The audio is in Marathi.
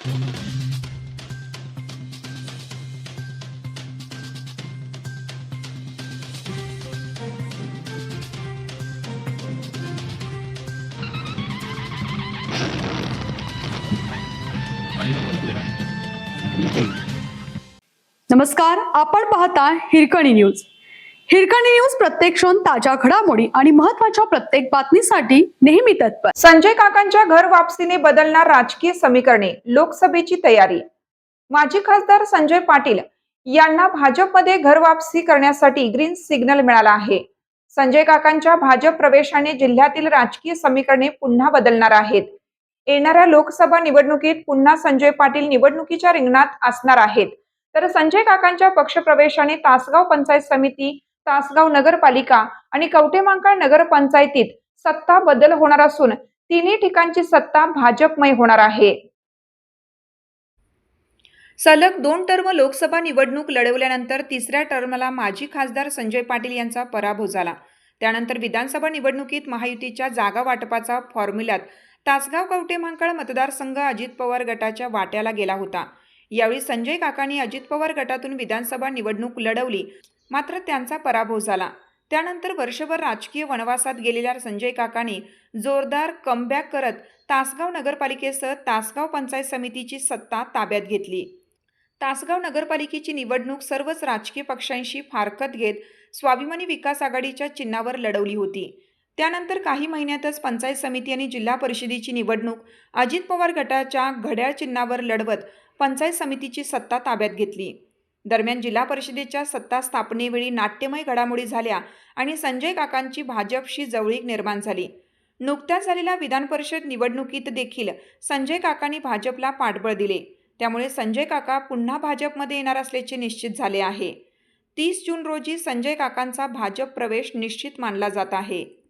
नमस्कार, आपण पाहता हिरकणी न्यूज. हिरकणी न्यूज प्रत्येक क्षण ताज्या घडामोडी आणि महत्त्वाच्या प्रत्येक बातमीसाठी नेहमी तत्पर. संजय काकांच्या घर वापसीने बदलणार राजकीय समीकरणे, लोकसभेची तयारी. माजी खासदार संजय पाटील यांना भाजपमध्ये घर वापसी करण्यासाठी ग्रीन सिग्नल मिळाला आहे. संजय काकांच्या भाजप प्रवेशाने जिल्ह्यातील राजकीय समीकरणे पुन्हा बदलणार आहेत. येणाऱ्या लोकसभा निवडणुकीत पुन्हा संजय पाटील निवडणुकीच्या रिंगणात असणार आहेत. तर संजय काकांच्या पक्षप्रवेशाने तासगाव पंचायत समिती, तासगाव नगरपालिका आणि कवठेमहांकाळ नगरपंचायतीत सत्ता बदल होणार असून तिन्ही ठिकाणची सत्ता भाजपमय होणार आहे. सलग 2 टर्म लोकसभा निवडणूक लढवल्यानंतर तिसऱ्या टर्मला माजी खासदार संजय पाटील यांचा पराभव झाला. त्यानंतर विधानसभा निवडणुकीत महायुतीच्या जागा वाटपाचा फॉर्म्युल्यात तासगाव कवठेमहांकाळ मतदारसंघ अजित पवार गटाच्या वाट्याला गेला होता. यावेळी संजय काकांनी अजित पवार गटातून विधानसभा निवडणूक लढवली, मात्र त्यांचा पराभव झाला. त्यानंतर वर्षभर राजकीय वनवासात गेलेल्या संजय काकांनी जोरदार कमबॅक करत तासगाव नगरपालिकेसह तासगाव पंचायत समितीची सत्ता ताब्यात घेतली. तासगाव नगरपालिकेची निवडणूक सर्वच राजकीय पक्षांशी फारकत घेत स्वाभिमानी विकास आघाडीच्या चिन्हावर लढवली होती. त्यानंतर काही महिन्यातच पंचायत समिती आणि जिल्हा परिषदेची निवडणूक अजित पवार गटाच्या घड्याळ चिन्हावर लढवत पंचायत समितीची सत्ता ताब्यात घेतली. दरम्यान जिल्हा परिषदेच्या सत्ता स्थापनेवेळी नाट्यमय घडामोडी झाल्या आणि संजय काकांची भाजपशी जवळीक निर्माण झाली. नुकत्याच झालेल्या विधान परिषद निवडणुकीत देखील संजय काकांनी भाजपला पाठबळ दिले. त्यामुळे संजय काका पुन्हा भाजपमध्ये येणार असल्याचे निश्चित झाले आहे. 30 जून रोजी संजय काकांचा भाजप प्रवेश निश्चित मानला जात आहे.